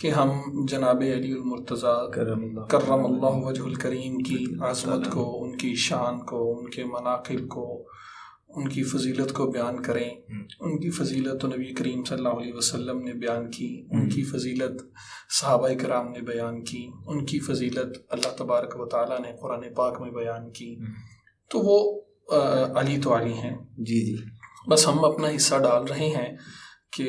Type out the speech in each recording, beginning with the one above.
کہ ہم جناب علی المرتضیٰ کرم اللہ وجہ الکریم کی عظمت کو، ان کی شان کو، ان کے مناقب کو، ان کی فضیلت کو بیان کریں. ان کی فضیلت تو نبی کریم صلی اللہ علیہ وسلم نے بیان کی، ان کی فضیلت صحابہ کرام نے بیان کی، ان کی فضیلت اللہ تبارک و تعالیٰ نے قرآن پاک میں بیان کی. تو وہ علی تو علی ہیں. جی جی. بس ہم اپنا حصہ ڈال رہے ہیں کہ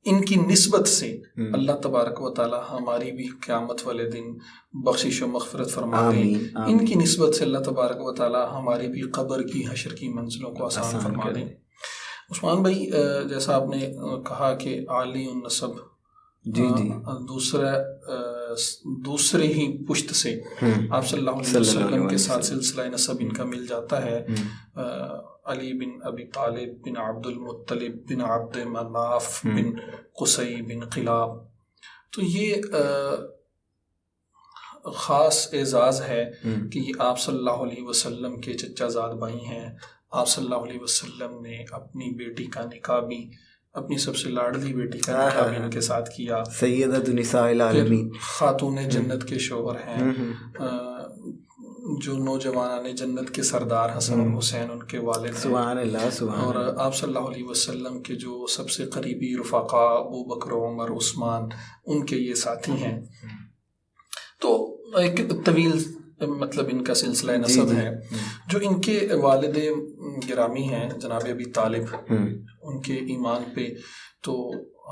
ان کی نسبت سے اللہ تبارک و تعالی ہماری بھی قیامت والے دن بخشش و مغفرت فرما دیں. ان کی نسبت سے اللہ تبارک و تعالی ہماری بھی قبر کی، حشر کی منزلوں کو آسان فرما دیں. عثمان بھائی، جیسا آپ نے کہا کہ عالی النسب، جی جی، دوسرے ہی پشت سے آپ صلی اللہ علیہ وسلم کے ساتھ سلسلہ نسب ان کا مل جاتا ہے. علی بن ابی طالب بن عبد المطلب بن عبد مناف بن قصی بن قلاب. تو یہ خاص اعزاز ہے کہ یہ آپ صلی اللہ علیہ وسلم کے چچا زاد بھائی ہیں. آپ صلی اللہ علیہ وسلم نے اپنی بیٹی کا نکاح بھی، اپنی سب سے لاڈلی بیٹی کا نکاح بھی ان کے ساتھ کیا. سیدۃ نساء العالمین، خاتون جنت کے شوہر ہیں، جو نوجوانان جنت کے سردار حسن اور حسین ان کے والد ہیں. سبحان اللہ، سبحان اور اللہ. آپ صلی اللہ علیہ وسلم کے جو سب سے قریبی رفقا ابو بکر، عمر، عثمان، ان کے یہ ساتھی ہیں. تو ایک طویل مطلب ان کا سلسلہ نسب ہے. جو ان کے والد گرامی ہیں جناب ابی طالب، ان کے ایمان پہ تو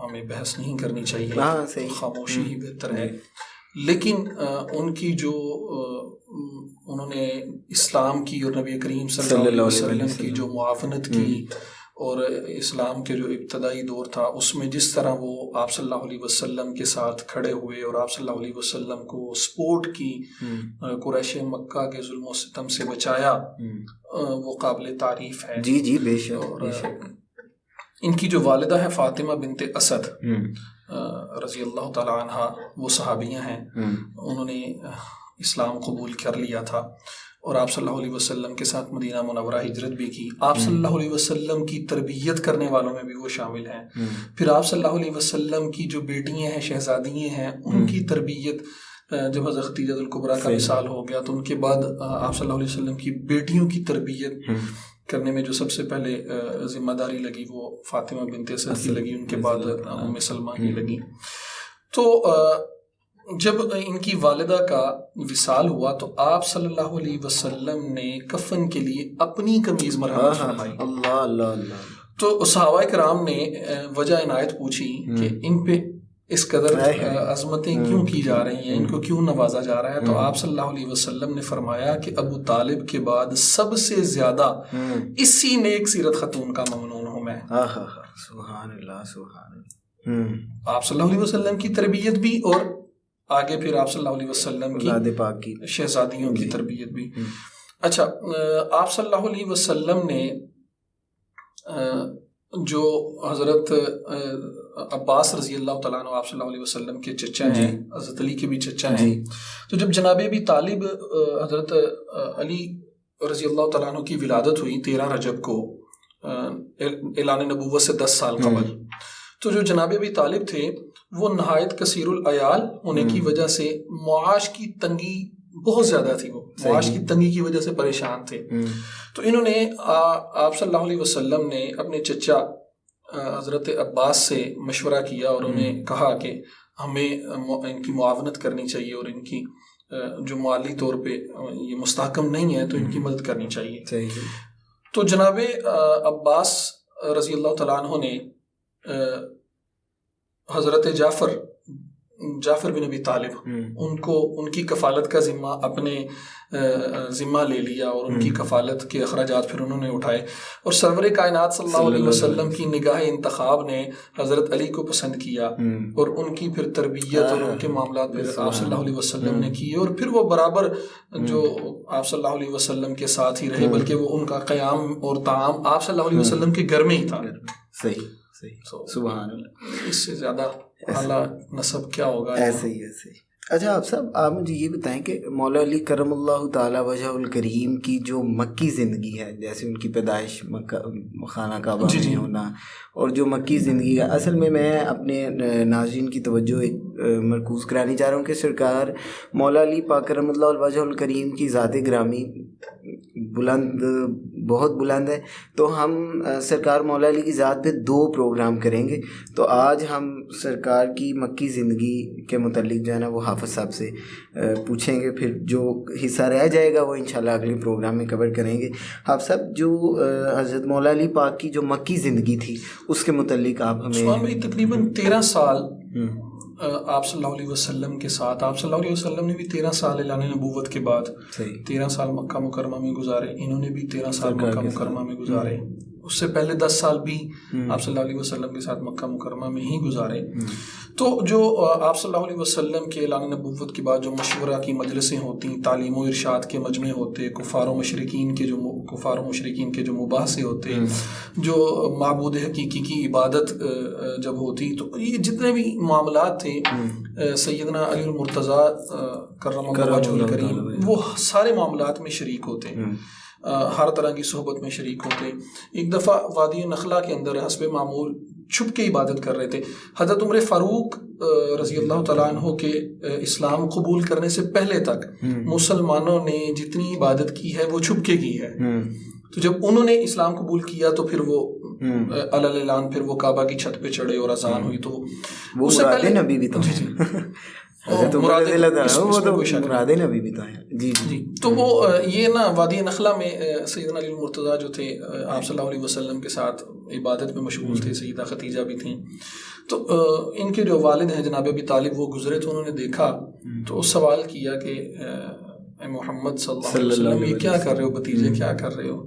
ہمیں بحث نہیں کرنی چاہیے، خاموشی ہی بہتر ہے. لیکن ان کی جو انہوں نے اسلام کی اور نبی کریم صلی اللہ علیہ وسلم کی جو معاونت کی، اور اسلام کے جو ابتدائی دور تھا اس میں جس طرح وہ آپ صلی اللہ علیہ وسلم کے ساتھ کھڑے ہوئے اور آپ صلی اللہ علیہ وسلم کو سپورٹ کی، قریش مکہ کے ظلم و ستم سے بچایا، وہ قابل تعریف ہے. جی جی، بے شک. اور ان کی جو والدہ ہے فاطمہ بنت اسد رضی اللہ تعالی عنہ، وہ صحابیہ ہیں. انہوں نے اسلام قبول کر لیا تھا اور آپ صلی اللہ علیہ وسلم کے ساتھ مدینہ منورہ ہجرت بھی کی. آپ صلی اللہ علیہ وسلم کی تربیت کرنے والوں میں بھی وہ شامل ہیں. پھر آپ صلی اللہ علیہ وسلم کی جو بیٹیاں ہیں، شہزادیاں ہیں، ان کی تربیت جب حضرت خدیجہ الکبریٰ کا وصال ہو گیا تو ان کے بعد آپ صلی اللہ علیہ وسلم کی بیٹیوں کی تربیت کرنے میں جو سب سے پہلے ذمہ داری لگی وہ فاطمہ بنت اسد کی لگی، ان کے بعد ام سلمہ کی لگی. تو جب ان کی والدہ کا وصال ہوا تو آپ صلی اللہ علیہ وسلم نے کفن کے لیے اپنی قمیض مرہمت فرمائی. اللہ اللہ اللہ. تو صحابہ کرام نے وجہ عنایت پوچھی کہ ان پہ اس قدر عظمتیں کیوں کی جا رہی ہیں، ان کو کیوں نوازا جا رہا ہے. تو آپ صلی اللہ علیہ وسلم نے فرمایا کہ ابو طالب کے بعد سب سے زیادہ اسی نیک سیرت خاتون کا ممنون ہوں میں. سبحان اللہ، سبحان اللہ. آپ صلی اللہ علیہ وسلم کی تربیت بھی اور آگے پھر آپ صلی اللہ علیہ وسلم کی شہزادیوں کی تربیت بھی. اچھا، آپ صلی اللہ علیہ وسلم نے جو حضرت عباس رضی اللہ تعالیٰ عنہ آپ صلی اللہ علیہ وسلم کے چچا ہیں، حضرت علی کے بھی چچا ہیں. تو جب جناب ابی طالب حضرت علی رضی اللہ تعالیٰ عنہ کی ولادت ہوئی 13 رجب کو اعلان نبوت سے 10 سال قبل، تو جو جناب ابی طالب تھے وہ نہایت کثیر العیال ہونے کی وجہ سے معاش کی تنگی بہت زیادہ تھی، وہ معاش کی تنگی کی وجہ سے پریشان تھے. تو انہوں نے آپ صلی اللہ علیہ وسلم نے اپنے چچا حضرت عباس سے مشورہ کیا اور انہیں کہا کہ ہمیں ان کی معاونت کرنی چاہیے اور ان کی جو مالی طور پہ یہ مستحکم نہیں ہے تو ان کی مدد کرنی چاہیے. تو جناب عباس رضی اللہ تعالیٰ عنہ نے حضرت جعفر بن ابی طالب ان کی کفالت کا ذمہ اپنے ذمہ لے لیا اور ان کی کفالت کے اخراجات پھر انہوں نے اٹھائے. اور سرور کائنات صلی اللہ علیہ وسلم کی نگاہ انتخاب نے حضرت علی کو پسند کیا اور ان کی پھر تربیت اور ان کے معاملات پھر آپ صلی اللہ علیہ وسلم نے کیے. اور پھر وہ برابر جو آپ صلی اللہ علیہ وسلم کے ساتھ ہی رہے، بلکہ وہ ان کا قیام اور طعام آپ صلی اللہ علیہ وسلم کے گھر میں ہی تھا. صحیح. سبحان اللہ. اس سے زیادہ اعلیٰ نسب کیا ہوگا. ایسے ہی. اچھا آپ صاحب، آپ مجھے یہ بتائیں کہ مولا علی کرم اللہ تعالی وجہ الکریم کی جو مکی زندگی ہے، جیسے ان کی پیدائش مکہ خانہ کعبہ جی میں جی ہونا، اور جو مکی زندگی ہے، اصل میں اپنے ناظرین کی توجہ مرکوز کرانے چاہ رہا ہوں کہ سرکار مولا علی پاک کرم اللہ وجہ الکریم کی ذات گرامی بہت بلند ہے، تو ہم سرکار مولا علی کی ذات پہ 2 پروگرام کریں گے۔ تو آج ہم سرکار کی مکی زندگی کے متعلق جو ہے نا وہ حافظ صاحب سے پوچھیں گے، پھر جو حصہ رہ جائے گا وہ انشاءاللہ اگلے پروگرام میں کور کریں گے۔ حافظ صاحب، جو حضرت مولا علی پاک کی جو مکی زندگی تھی اس کے متعلق آپ ہمیں۔ عثمان بھائی تقریباً 13 سال آپ صلی اللہ علیہ وسلم کے ساتھ، آپ صلی اللہ علیہ وسلم نے بھی 13 سال اعلان نبوت کے بعد 13 سال مکہ مکرمہ میں گزارے، انہوں نے بھی 13 سال مکہ مکرمہ میں گزارے، اس سے پہلے 10 سال بھی آپ صلی اللہ علیہ وسلم کے ساتھ مکہ مکرمہ میں ہی گزارے۔ تو جو آپ صلی اللہ علیہ وسلم کے اعلان نبوت کے بعد جو مشورہ کی مجلسیں ہوتی، تعلیم و ارشاد کے مجمع ہوتے، کفار و مشرکین کے جو مباحثے ہوتے، جو معبود حقیقی کی عبادت جب ہوتی، تو یہ جتنے بھی معاملات تھے سیدنا علی المرتضیٰ کرم اللہ وجہہ الکریم وہ سارے معاملات میں شریک ہوتے، ہر طرح کی صحبت میں شریک ہوتے۔ ایک دفعہ وادی نخلا کے اندر حسب معمول چھپ کے عبادت کر رہے تھے۔ حضرت عمر فاروق رضی اللہ تعالیٰ عنہ کے اسلام قبول کرنے سے پہلے تک مسلمانوں نے جتنی عبادت کی ہے وہ چھپ کے کی ہے، تو جب انہوں نے اسلام قبول کیا تو پھر وہ اعلان پھر وہ کعبہ کی چھت پہ چڑھے اور اذان ہوئی، تو وہ مراد نبی بھی تو تو وہ یہ نا وادی نخلا میں سیدنا علی المرتضیٰ جو تھے آپ صلی اللہ علیہ وسلم کے ساتھ عبادت میں مشغول تھے، سیدہ ختیجہ بھی تھیں، تو ان کے جو والد ہیں جناب ابی طالب وہ گزرے، تو انہوں نے دیکھا تو سوال کیا کہ اے محمد صلی اللہ علیہ وسلم یہ کیا کر رہے ہو بھتیجے، کیا کر رہے ہو؟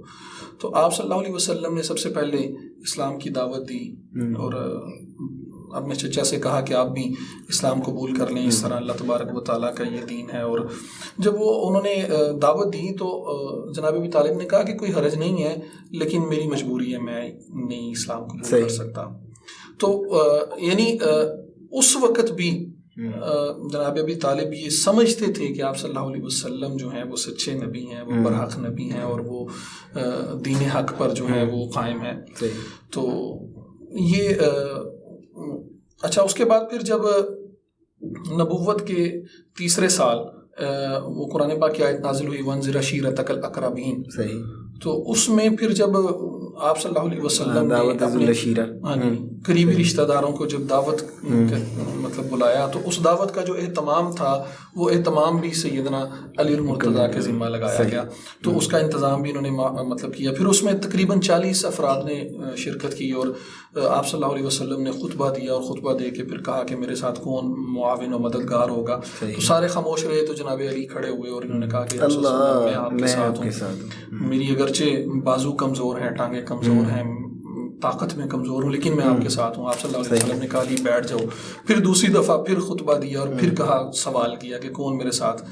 تو آپ صلی اللہ علیہ وسلم نے سب سے پہلے اسلام کی دعوت دی اور اپنے چچا سے کہا کہ آپ بھی اسلام قبول کر لیں، اس طرح اللہ تبارک و تعالیٰ کا یہ دین ہے۔ اور جب انہوں نے دعوت دی تو جناب ابی طالب نے کہا کہ کوئی حرج نہیں ہے، لیکن میری مجبوری ہے، میں نہیں اسلام قبول کر سکتا۔ تو یعنی اس وقت بھی جناب ابی طالب یہ سمجھتے تھے کہ آپ صلی اللہ علیہ وسلم جو ہیں وہ سچے نبی ہیں، وہ برحق نبی ہیں، اور وہ دین حق پر جو ہے وہ قائم ہے۔ تو یہ اچھا، اس کے بعد پھر جب نبوت کے 3 سال وہ قرآن پاک کی آیت نازل ہوئی وانذر عشیرتک الاقربین، تو اس میں پھر جب آپ صلی اللہ علیہ وسلم نے اپنے قریبی رشتہ داروں کو جب دعوت مطلب بلایا، تو اس دعوت کا جو اہتمام تھا وہ اہتمام بھی سیدنا علی المرتضیٰ کے ذمہ لگایا گیا، تو اس کا انتظام بھی انہوں نے مطلب کیا۔ پھر اس میں تقریباً 40 افراد نے شرکت کی، اور آپ صلی اللہ علیہ وسلم نے خطبہ دیا، اور خطبہ دے کے پھر کہا کہ میرے ساتھ کون معاون و مددگار ہوگا، تو سارے خاموش رہے، تو جناب علی کھڑے ہوئے اور انہوں نے کہا کہ میں آپ کے ساتھ ہوں، میری اگرچہ بازو کمزور ہیں، ٹانگیں کمزور ہیں، طاقت میں کمزور ہوں، لیکن میں آپ کے ساتھ ہوں۔ آپ صلی اللہ علیہ وسلم نے کہا علی بیٹھ جاؤ، پھر دوسری دفعہ پھر خطبہ دیا، اور پھر کہا سوال کیا کہ کون میرے ساتھ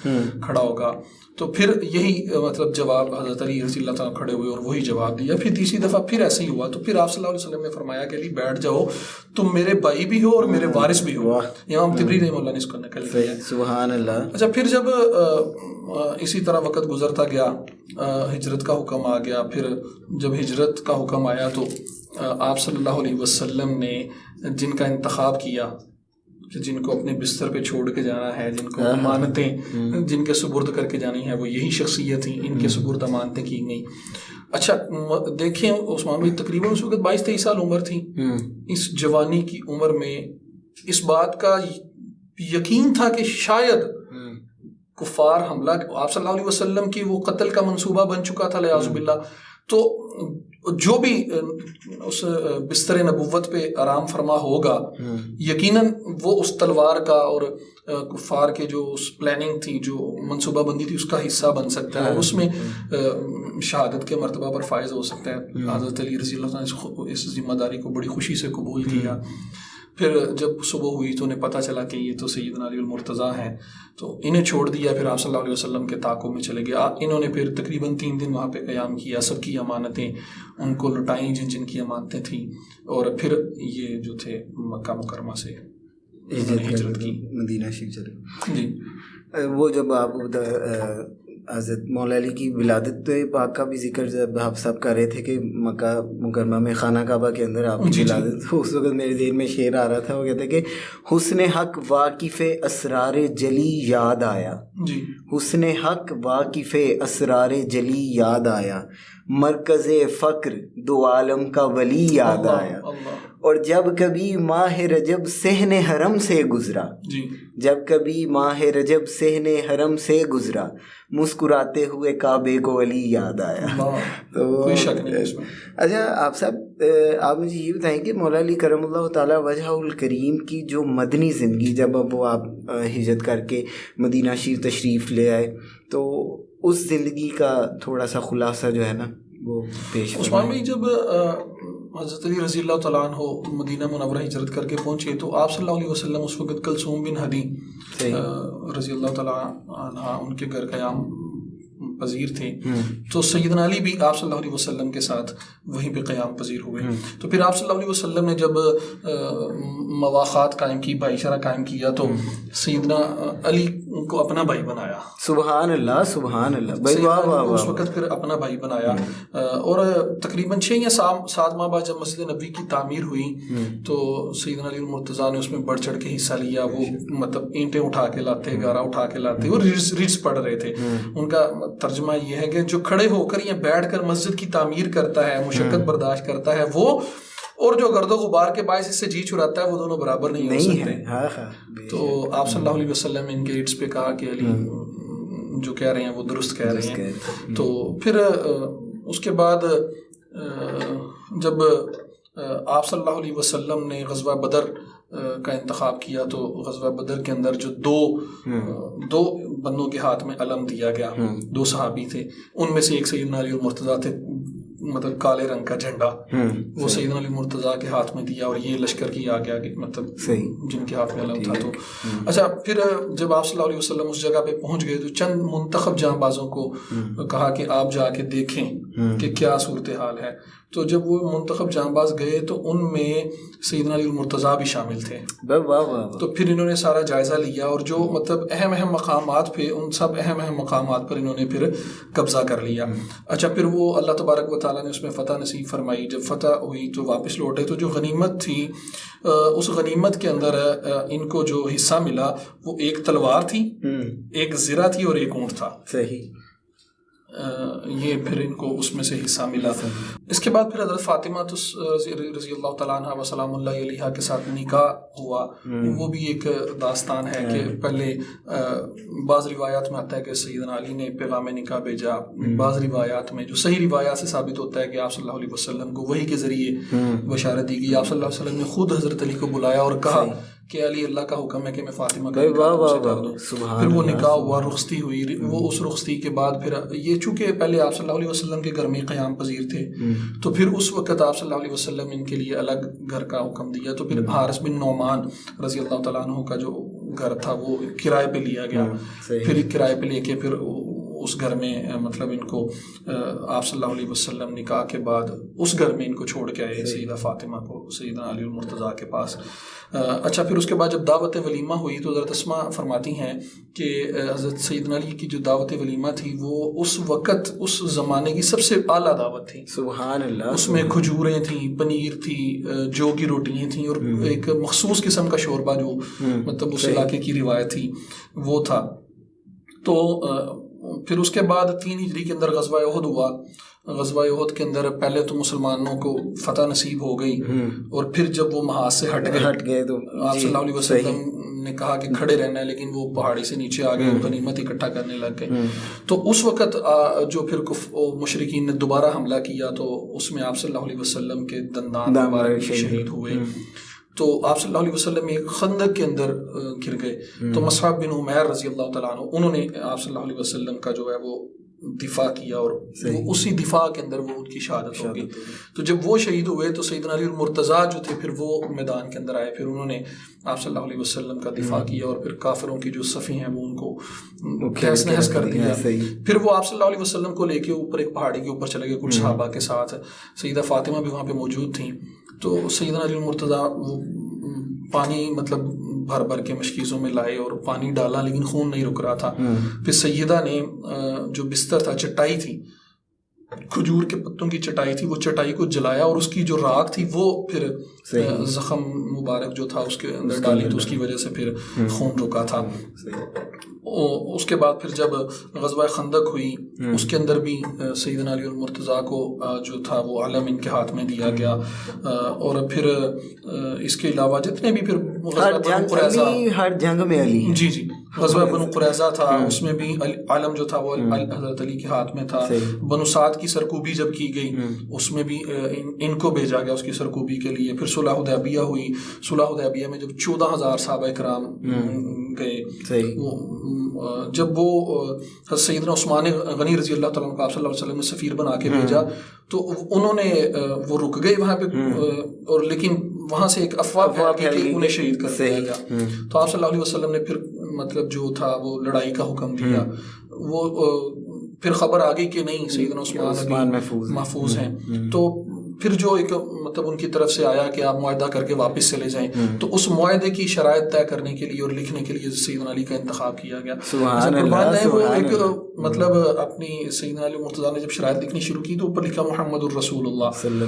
کھڑا ہوگا، تو پھر یہی مطلب جواب حضرت علی رضی اللہ تعالیٰ کھڑے ہوئے اور وہی جواب دیا۔ پھر تیسری دفعہ پھر ایسے ہی ہوا، تو پھر آپ صلی اللہ علیہ وسلم نے فرمایا کہ علی بیٹھ جاؤ، تم میرے بھائی بھی ہو اور میرے وارث بھی ہو۔ امام طبری رحمہ اللہ نے اس کو نقل کیا ہے۔ سبحان اللہ۔ اچھا، پھر جب اسی طرح وقت گزرتا گیا، ہجرت کا حکم آ گیا، پھر جب ہجرت کا حکم آیا تو آپ صلی اللہ علیہ وسلم نے جن کا انتخاب کیا کہ جن کو اپنے بستر پہ چھوڑ کے جانا ہے، جن کو امانتیں جن کے سپرد کر کے جانی ہے، وہ یہی شخصیت تھیں، ان کے سپرد امانتیں کی گئیں۔ اچھا دیکھیں عثمان بھائی، تقریباً اس وقت 22-23 سال عمر تھی۔ اس جوانی کی عمر میں اس بات کا یقین تھا کہ شاید کفار حملہ، آپ صلی اللہ علیہ وسلم کی وہ قتل کا منصوبہ بن چکا تھا لیاذ باللہ، تو جو بھی اس بستر نبوت پہ آرام فرما ہوگا یقیناً وہ اس تلوار کا اور کفار کے جو اس پلاننگ تھی، جو منصوبہ بندی تھی، اس کا حصہ بن سکتا ہے، اس میں شہادت کے مرتبہ پر فائز ہو سکتا ہے۔ حضرت علی رضی اللہ عنہ نے اس ذمہ داری کو بڑی خوشی سے قبول کیا۔ پھر جب صبح ہوئی تو انہیں پتہ چلا کہ یہ تو سیدنا علی المرتضیٰ ہیں، تو انہیں چھوڑ دیا، پھر آپ صلی اللہ علیہ وسلم کے تعاقب میں چلے گئے۔ انہوں نے پھر تقریباً 3 دن وہاں پہ قیام کیا، سب کی امانتیں ان کو لٹائیں جن کی امانتیں تھیں، اور پھر یہ جو تھے مکہ مکرمہ سے ہجرت کی، مدینہ شریف چلے. جی. وہ جب آپ حضرت مولا علی کی ولادت پاک کا بھی ذکر جب آپ سب کر رہے تھے کہ مکہ مکرمہ میں خانہ کعبہ کے اندر آپ کی ولادت، اس وقت میرے ذہن میں شعر آ رہا تھا، وہ کہتے کہ حسن حق واقف اسرار جلی یاد آیا. جی. حسن حق واقف اسرار جلی یاد آیا، مرکز فقر دو عالم کا ولی یاد آیا. اور جب کبھی ماہ رجب صحن حرم سے گزرا، جی، جب کبھی ماہ رجب صحن حرم سے گزرا، مسکراتے ہوئے کعبے کو علی یاد آیا. تو کوئی شک نہیں اس میں. اچھا آپ صاحب، آپ مجھے یہ بتائیں کہ مولا علی کرم اللہ تعالیٰ وجہ الکریم کی جو مدنی زندگی، جب اب وہ آپ ہجرت کر کے مدینہ شریف تشریف لے آئے، تو اس زندگی کا تھوڑا سا خلاصہ جو ہے نا وہ پیش. عثمان بھائی، جب حضرت علی رضی اللہ تعالیٰ عنہ مدینہ منورہ ہجرت کر کے پہنچے تو آپ صلی اللہ علیہ وسلم اس وقت کلثوم بن ہدی رضی اللہ تعالیٰ عنہ ان کے گھر قیام پذیر تھے. تو سیدنا علی بھی آپ صلی اللہ علیہ وسلم کے ساتھ وہیں پہ قیام پذیر ہوئے. تو پھر آپ صلی اللہ علیہ وسلم نے جب مواخات قائم کی، بھائی چارہ قائم کیا، تو سیدنا علی کو اپنا بھائی بنایا. سبحان اللہ، سبحان اللہ. بھائی واہ واہ. اس وقت پھر اپنا بھائی بنایا. اور تقریباً 6 یا 7 ماہ بعد جب مسجد نبوی کی تعمیر ہوئی تو سیدنا علی المرتضیٰ نے اس میں بڑھ چڑھ کے حصہ لیا. وہ مطلب اینٹیں اٹھا کے لاتے، گارا اٹھا کے لاتے، اور ریٹس پڑھ رہے تھے. ان کا ترجمہ یہ ہے کہ جو کھڑے ہو کر یا بیٹھ کر مسجد کی تعمیر کرتا ہے، مشقت برداشت کرتا ہے وہ، اور جو گرد و غبار کے باعث اس سے جی چھڑاتا ہے، وہ دونوں برابر نہیں ہو سکتے. تو آپ صلی اللہ علیہ وسلم نے ان کے ایڈس پہ کہا کہ علی جو کہہ رہے ہیں وہ درست کہہ رہے ہیں. تو پھر اس کے بعد جب آپ صلی اللہ علیہ وسلم نے غزوہ بدر کا انتخاب کیا تو غزوہ بدر کے اندر جو دو بندوں کے ہاتھ میں علم دیا گیا، 2 صحابی تھے، ان میں سے ایک سیدنا علی المرتضیٰ تھے، مطلب کالے رنگ کا جھنڈا وہ سیدنا علی مرتضیٰ کے ہاتھ میں دیا، اور یہ لشکر کی آگے آگے مطلب جن کے ہاتھ میں علم تھا. تو اچھا، پھر جب آپ صلی اللہ علیہ وسلم اس جگہ پہ پہنچ گئے تو چند منتخب جاں بازوں کو کہا کہ آپ جا کے دیکھیں کہ کیا صورتحال ہے. تو جب وہ منتخب جاں باز گئے تو ان میں سیدنا علی المرتضیٰ بھی شامل تھے. تو پھر انہوں نے سارا جائزہ لیا، اور جو مطلب اہم مقامات پہ، ان سب اہم مقامات پر انہوں نے پھر قبضہ کر لیا. اچھا، پھر وہ اللہ تبارک و تعالیٰ نے اس میں فتح نصیب فرمائی. جب فتح ہوئی تو واپس لوٹے تو جو غنیمت تھی، اس غنیمت کے اندر ان کو جو حصہ ملا وہ ایک تلوار تھی، ایک زرہ تھی، اور ایک اونٹ تھا. صحیح. یہ پھر ان کو اس میں سے حصہ ملا. اس کے بعد پھر حضرت فاطمہ رضی اللہ تعالیٰ عنہ وسلام اللہ علیہ کے ساتھ نکاح ہوا. وہ بھی ایک داستان ہے کہ پہلے بعض روایات میں آتا ہے کہ سیدنا علی نے پیغام نکاح بھیجا. بعض روایات میں جو صحیح روایات سے ثابت ہوتا ہے کہ آپ صلی اللہ علیہ وسلم کو وحی کے ذریعے بشارت دی گئی. آپ صلی اللہ علیہ وسلم نے خود حضرت علی کو بلایا اور کہا کہ علی اللہ کا حکم ہے کہ میں فاطمہ کا نکاح تم سے کر دوں. پھر وہ نکاح ہوا، رخصتی ہوئی. وہ اس رخصتی کے بعد پھر یہ چونکہ پہلے آپ صلی اللہ علیہ وسلم کے گھر میں قیام پذیر تھے تو پھر اس وقت آپ صلی اللہ علیہ وسلم ان کے لیے الگ گھر کا حکم دیا. تو پھر حارث بن نعمان رضی اللہ تعالیٰ عنہ کا جو گھر تھا وہ کرائے پہ لیا گیا. پھر کرائے پہ لے کے پھر اس گھر میں مطلب ان کو آپ صلی اللہ علیہ وسلم نکاح کے بعد اس گھر میں ان کو چھوڑ کے آئے سیدہ فاطمہ کو سیدنا علی المرتضیٰ کے پاس. اچھا، پھر اس کے بعد جب دعوت ولیمہ ہوئی تو حضرت اسماء فرماتی ہیں کہ حضرت سیدنا علی کی جو دعوت ولیمہ تھی وہ اس وقت اس زمانے کی سب سے اعلیٰ دعوت تھی. سبحان اللہ. اس میں کھجوریں تھیں، پنیر تھی، جو کی روٹیاں تھیں، اور ایک مخصوص قسم کا شوربہ جو مطلب اس علاقے کی روایت تھی وہ تھا. تو پھر اس کے بعد 3 ہجری کے اندر غزوہ احد ہوا. غزوہ احد کے اندر پہلے تو مسلمانوں کو فتح نصیب ہو گئی، اور پھر جب وہ محاذ سے ہٹ گئے تو آپ صلی اللہ علیہ وسلم نے کہا کہ کھڑے رہنا ہے، لیکن وہ پہاڑی سے نیچے آ گئے، غنیمت اکٹھا کرنے لگ گئے. تو اس وقت جو پھر مشرکین نے دوبارہ حملہ کیا تو اس میں آپ صلی اللہ علیہ وسلم کے دندان شہید ہوئے. تو آپ صلی اللہ علیہ وسلم ایک خندق کے اندر گر گئے. تو مصعب بن عمیر رضی اللہ تعالیٰ عنہ انہوں نے آپ صلی اللہ علیہ وسلم کا جو ہے وہ دفاع کیا، اور اسی دفاع کے اندر وہ ان کی شہادت ہو گئی. تو جب وہ شہید ہوئے تو سیدنا علی المرتضیٰ جو تھے پھر وہ میدان کے اندر آئے. پھر انہوں نے آپ صلی اللہ علیہ وسلم کا دفاع کیا، اور پھر کافروں کی جو صفی ہیں وہ ان کو تہس نہس کر دیا. پھر وہ آپ صلی اللہ علیہ وسلم کو لے کے اوپر ایک پہاڑی کے اوپر چلے گئے کچھ صحابہ کے ساتھ. سیدہ فاطمہ بھی وہاں پہ موجود تھیں. تو سیدنا علی المرتضیٰ وہ پانی مطلب بھر بھر کے مشکیزوں میں لائے اور پانی ڈالا لیکن خون نہیں رک رہا تھا. پھر سیدہ نے جو بستر تھا، چٹائی تھی، کھجور کے پتوں کی چٹائی تھی، وہ چٹائی کو جلایا اور اس کی جو راکھ تھی وہ پھر زخم مبارک جو تھا اس کے اندر ڈالی تو اس کی وجہ سے پھر خون رکا تھا. اس کے بعد پھر جب غزوہ خندق ہوئی اس کے اندر بھی سیدنا علی المرتضیٰ کو جو تھا وہ علم ان کے ہاتھ میں دیا گیا. اور پھر اس کے علاوہ جتنے بھی پھر ہر جنگ میں علی، جی غزوہ بنو قریظہ تھا، اس میں بھی علم جو تھا وہ حضرت علی کے ہاتھ میں تھا. بنو سعد کی سرکوبی جب کی گئی اس میں بھی ان کو بھیجا گیا اس کی سرکوبی کے لیے. پھر صلح حدیبیہ ہوئی، صلح حدیبیہ میں جب 14,000 صحابہ کرام گئے، جب وہ سیدنا عثمان غنی رضی اللہ تعالیٰ عنہ کو آپ صلی اللہ علیہ وسلم نے سفیر بنا کے بھیجا تو انہوں نے وہ رک گئے وہاں پہ، اور لیکن وہاں سے ایک افواہ پھیل گئی کہ انہیں شہید کر دیا گیا. تو آپ صلی اللہ علیہ وسلم نے پھر مطلب جو تھا وہ لڑائی کا حکم دیا. وہ پھر خبر آ گئی کہ نہیں سیدنا عثمان محفوظ ہیں. تو پھر جو ایک مطلب ان کی طرف سے آیا کہ آپ معاہدہ کر کے واپس چلے جائیں، تو اس معاہدے کی شرائط طے کرنے کے لیے اور لکھنے کے لیے سیدنا علی کا انتخاب کیا گیا. قربان ہے وہ ایک مطلب اپنی سیدنا علی مرتضیٰ نے جب شرائط لکھنی شروع کی تو اوپر لکھا محمد الرسول اللہ صلی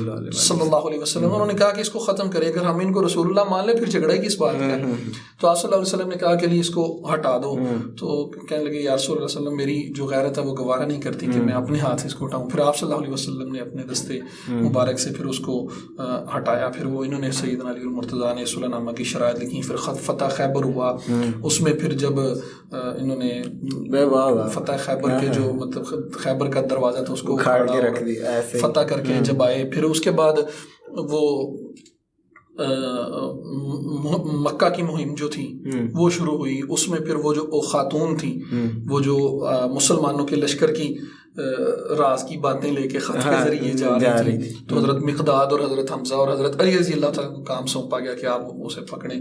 اللہ علیہ وسلم. انہوں نے کہا کہ اس کو ختم کرے، اگر ہم ان کو رسول اللہ مان لیں پھر جھگڑا ہی کس بات کا ہے. تو آپ صلی اللہ علیہ وسلم نے کہا کہ علی اس کو ہٹا دو. تو کہنے لگے یا رسول اللہ صلی اللہ علیہ وسلم میری جو غیرت ہے وہ گوارا نہیں کرتی کہ میں اپنے ہاتھ سے اس کو ہٹاؤں. پھر آپ صلی اللہ علیہ وسلم نے اپنے دستے مبارک سے پھر اس کو ہٹایا. پھر وہ انہوں نے سیدنا علی المرتضیٰ نے صلح نامہ کی شرائط لکھی. پھر فتح خیبر ہوا، اس میں پھر جب انہوں نے فتح خیبر کے جو مطلب خیبر کا دروازہ تھا اس کو فتح کر کے جب آئے، پھر اس کے بعد وہ مکہ کی مہم جو تھی وہ شروع ہوئی. اس میں پھر وہ جو خاتون تھی وہ جو مسلمانوں کے لشکر کی راز کی باتیں لے کے خط کے ذریعے جا رہی تھی، تو حضرت مقداد اور حضرت حمزہ اور حضرت علی رضی اللہ تعالیٰ کو کام سونپا گیا کہ آپ اسے پکڑیں.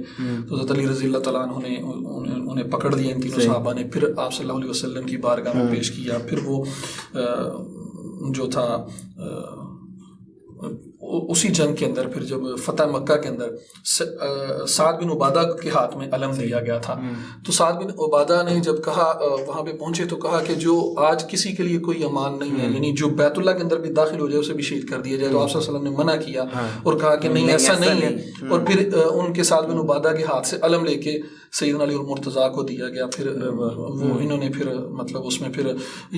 تو حضرت علی رضی اللہ تعالیٰ عنہ نے انہیں پکڑ لیا، ان تینوں صحابہ نے. پھر آپ صلی اللہ علیہ وسلم کی بارگاہ میں پیش کیا. پھر وہ جو تھا اسی جنگ کے اندر پھر جب فتح مکہ کے اندر سعد بن عبادہ کے ہاتھ میں علم دیا گیا تھا. تو سعد بن عبادہ نے جب کہا وہاں پہ پہنچے تو کہا کہ جو آج کسی کے لیے کوئی امان نہیں ہے، یعنی جو بیت اللہ کے اندر بھی داخل ہو جائے اسے بھی شہید کر دیا جائے. تو آپ صلی اللہ علیہ وسلم نے منع کیا اور کہا کہ نہیں ایسا نہیں ہے. اور پھر ان کے سعد بن عبادہ کے ہاتھ سے علم لے کے سیدنا علی المرتضیٰ کو دیا گیا. پھر وہ انہوں نے پھر مطلب اس میں پھر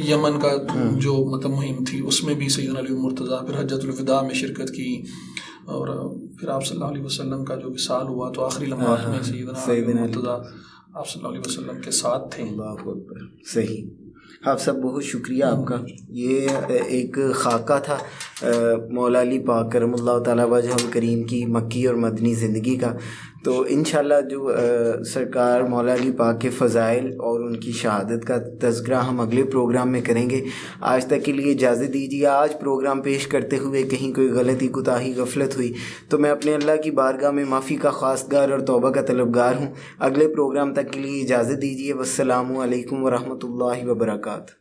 یمن کا جو مطلب مہم تھی اس میں بھی سیدنا علی المرتضیٰ، پھر حجۃ الوداع میں شرکت کی. اور پھر آپ صلی اللہ علیہ وسلم کا جو وصال ہوا تو آخری لمحات میں سیدنا علی المرتضیٰ آپ صلی اللہ علیہ وسلم کے ساتھ تھے. اللہ اکبر. صحیح. آپ سب بہت شکریہ آپ کا. یہ ایک خاکہ تھا مولا علی پاک کرم اللہ تعالیٰ وجہ الکریم کی مکی اور مدنی زندگی کا. تو انشاءاللہ جو سرکار مولا علی پاک کے فضائل اور ان کی شہادت کا تذکرہ ہم اگلے پروگرام میں کریں گے. آج تک کے لیے اجازت دیجیے. آج پروگرام پیش کرتے ہوئے کہیں کوئی غلطی کوتاہی غفلت ہوئی تو میں اپنے اللہ کی بارگاہ میں معافی کا خواستگار اور توبہ کا طلبگار ہوں. اگلے پروگرام تک کے لیے اجازت دیجیے. والسلام علیکم ورحمۃ اللہ وبرکاتہ.